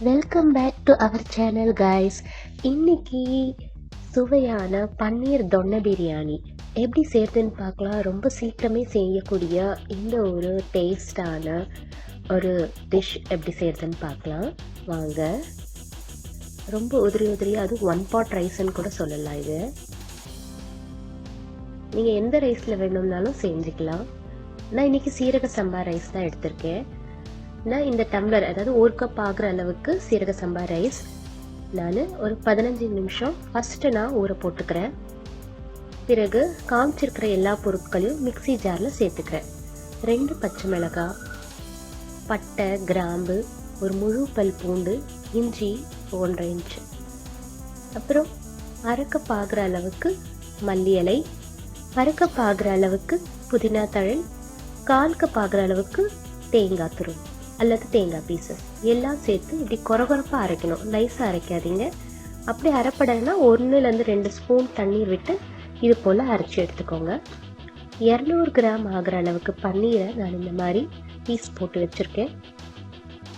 Welcome back to our channel guys. இன்னைக்கு சுவையான பன்னீர் தொன்னை பிரியாணி எப்படி செய்யறதுன்னு பார்க்கலாம். ரொம்ப சீக்கிரமே செய்யக்கூடிய இந்த ஒரு டேஸ்டான ஒரு டிஷ் எப்படி செய்யறதுன்னு பார்க்கலாம் வாங்க. ரொம்ப உதிரியாக, அதுவும் 1 pot ரைஸ்ன்னு கூட சொல்லலாம். இது நீங்கள் எந்த ரைஸில் வேணும்னாலும் செஞ்சுக்கலாம். நான் இன்னைக்கு சீரக சம்பா ரைஸ் தான் எடுத்திருக்கேன். நான் இந்த டம்ளர், அதாவது 1 கப் ஆகிற அளவுக்கு சீரக சம்பா ரைஸ் நான் ஒரு 15 நிமிஷம் ஃபஸ்ட்டு நான் ஊற போட்டுக்கிறேன். பிறகு காமிச்சிருக்கிற எல்லா பொருட்களையும் மிக்சி ஜாரில் சேர்த்துக்கிறேன். 2 பச்சை மிளகாய், பட்டை, கிராம்பு, ஒரு முழு பல் பூண்டு, இஞ்சி 1.5 இன்ச், அப்புறம் அரை கப் ஆகிற அளவுக்கு மல்லி இலை, அரை கப் ஆகிற அளவுக்கு புதினா தழை, 1/4 கப் ஆகிற அளவுக்கு தேங்காய் துருவல் அல்லது தேங்காய் பீசஸ் எல்லாம் சேர்த்து இப்படி கொரகொரப்பாக அரைக்கணும். நைஸாக அரைக்காதீங்க. அப்படி அரைப்படலைன்னா 1லேருந்து 2 ஸ்பூன் தண்ணீர் விட்டு இது போல் அரைச்சி எடுத்துக்கோங்க. 200 கிராம் ஆகிற அளவுக்கு பன்னீரை நான் இந்த மாதிரி பீஸ் போட்டு வச்சுருக்கேன்.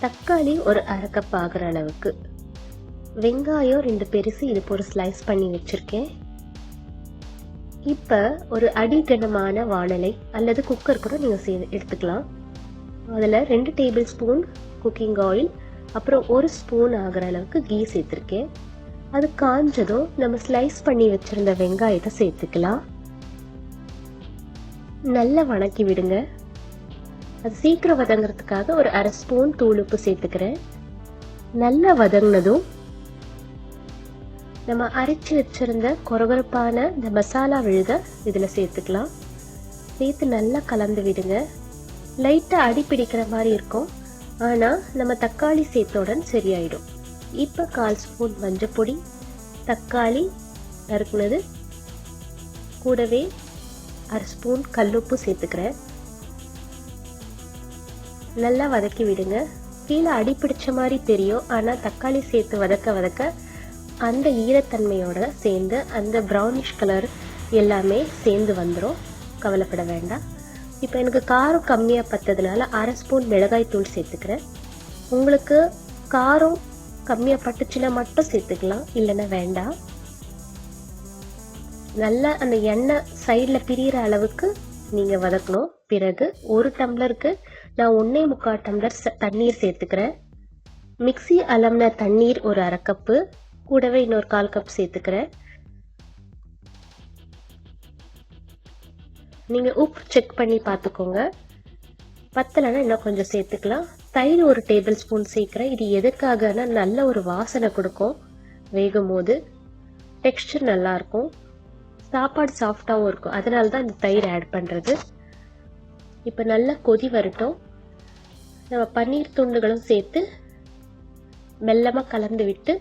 தக்காளி ஒரு அரை கப் ஆகிற அளவுக்கு, வெங்காயம் 2 பெருசு இது போல் ஸ்லைஸ் பண்ணி வச்சுருக்கேன். இப்போ ஒரு அடிகனமான வாணலை அல்லது குக்கர் கூட நீங்கள் எடுத்துக்கலாம். அதில் 2 டேபிள் ஸ்பூன் குக்கிங் ஆயில், அப்புறம் 1 ஸ்பூன் ஆகிற அளவுக்கு கீ சேர்த்துருக்கேன். அது காஞ்சதும் நம்ம ஸ்லைஸ் பண்ணி வச்சுருந்த வெங்காயத்தை சேர்த்துக்கலாம். நல்லா வணக்கி விடுங்க. அது சீக்கிரம் வதங்கிறதுக்காக ஒரு அரை ஸ்பூன் தூள் உப்பு சேர்த்துக்கிறேன். நல்லா வதங்கினதும் நம்ம அரைச்சி வச்சுருந்த கொரகொரப்பான இந்த மசாலா விழுத இதில் சேர்த்துக்கலாம். சேர்த்து நல்லா கலந்து விடுங்க. லைட்டாக அடி பிடிக்கிற மாதிரி இருக்கும், ஆனால் நம்ம தக்காளி சேர்த்தோடன் சரியாயிடும். இப்போ 1/4 ஸ்பூன் மஞ்சப்பொடி, தக்காளி நறுக்குனது, கூடவே அரை ஸ்பூன் கல்லுப்பு சேர்த்துக்கிறேன். நல்லா வதக்கி விடுங்க. கீழே அடி பிடிச்ச மாதிரி தெரியும், ஆனால் தக்காளி சேர்த்து வதக்க அந்த ஈரத்தன்மையோட சேர்ந்து அந்த ப்ரௌனிஷ் கலர் எல்லாமே சேர்ந்து வந்துடும். கவலைப்பட வேண்டாம். இப்போ எனக்கு காரம் கம்மியாக பற்றதுனால அரை ஸ்பூன் மிளகாய் தூள் சேர்த்துக்கிறேன். உங்களுக்கு காரம் கம்மியாக பட்டுச்சுன்னா மட்டும் சேர்த்துக்கலாம், இல்லைன்னா வேண்டாம். நல்லா அந்த எண்ணெய் சைடில் பிரிகிற அளவுக்கு நீங்கள் வதக்கணும். பிறகு 1 டம்ளருக்கு நான் 1.25 டம்ளர் தண்ணீர் சேர்த்துக்கிறேன். மிக்சி அலம்பின தண்ணீர் ஒரு அரை கப்பு, கூடவே இன்னொரு 1/4 கப் சேர்த்துக்கிறேன். நீங்கள் உப்பு செக் பண்ணி பார்த்துக்கோங்க. பத்தலைன்னா இன்னும் கொஞ்சம் சேர்த்துக்கலாம். தயிர் 1 டேபிள் ஸ்பூன் சேர்க்குறேன். இது எதுக்காகனா நல்ல ஒரு வாசனை கொடுக்கும். வேகும் போது டெக்ஸ்டர் நல்லாயிருக்கும், சாப்பாடு சாஃப்டாகவும் இருக்கும். அதனால தான் இந்த தயிர் ஆட் பண்ணுறது. இப்போ நல்லா கொதி வரட்டும். நம்ம பன்னீர் துண்டுகளும் சேர்த்து மெல்லமாக கலந்து விட்டு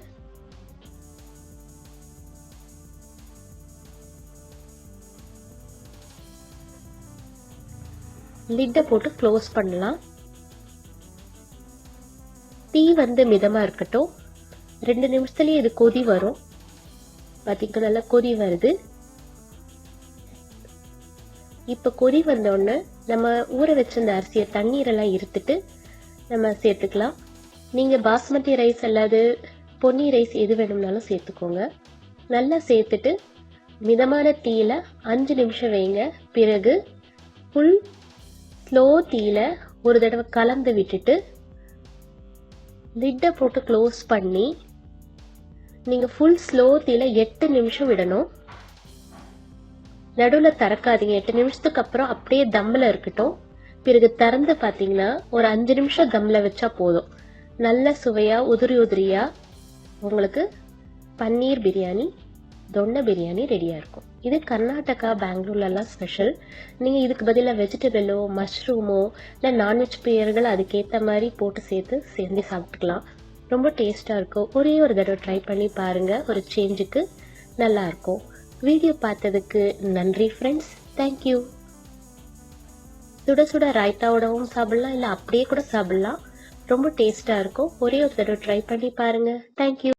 லிட்டை போட்டு க்ளோஸ் பண்ணலாம். தீ மிதமாக இருக்கட்டும். 2 நிமிஷத்துலேயே இது கொதி வரும். பார்த்தீங்கன்னா நல்லா கொதி வருது. இப்போ கொதி வந்தோடனே நம்ம ஊற வச்சிருந்த அரிசியை தண்ணீரெல்லாம் இருத்துட்டு நம்ம சேர்த்துக்கலாம். நீங்கள் பாஸ்மதி ரைஸ் அல்லது பொன்னி ரைஸ் எது வேணும்னாலும் சேர்த்துக்கோங்க. நல்லா சேர்த்துட்டு மிதமான தீயில 5 நிமிஷம் வைங்க. பிறகு ஃபுல் ஸ்லோ தீயில ஒரு தடவை கலந்து விட்டுட்டு லிட்டை போட்டு க்ளோஸ் பண்ணி நீங்கள் ஃபுல் ஸ்லோ தீயில 8 நிமிஷம் விடணும். நடுவில் திறக்காதீங்க. 8 நிமிஷத்துக்கு அப்புறம் அப்படியே தம்மில் இருக்கட்டும். பிறகு திறந்து பார்த்தீங்கன்னா ஒரு 5 நிமிஷம் தம்மில் வச்சா போதும். நல்ல சுவையாக உதிரியாக உங்களுக்கு பன்னீர் பிரியாணி, தொன்னை பிரியாணி ரெடியாக இருக்கும். இது கர்நாடகா, பெங்களூர்லலாம் ஸ்பெஷல். நீங்கள் இதுக்கு பதிலாக வெஜிடபிளோ மஷ்ரூமோ இல்லை நான்வெஜ் பிரியர்கள் அதுக்கேற்ற மாதிரி போட்டு சேர்ந்து சாப்பிட்டுக்கலாம். ரொம்ப டேஸ்ட்டாக இருக்கும். ஒரே ஒரு தடவை ட்ரை பண்ணி பாருங்கள். ஒரு சேஞ்சுக்கு நல்லாயிருக்கும். வீடியோ பார்த்ததுக்கு நன்றி ஃப்ரெண்ட்ஸ். தேங்க்யூ. சுட சுட ரைத்தாவோடவும் சாப்பிட்லாம், இல்லை அப்படியே கூட சாப்பிட்லாம். ரொம்ப டேஸ்ட்டாக இருக்கும். ஒரே ஒரு தடவை ட்ரை பண்ணி பாருங்கள். தேங்க்யூ.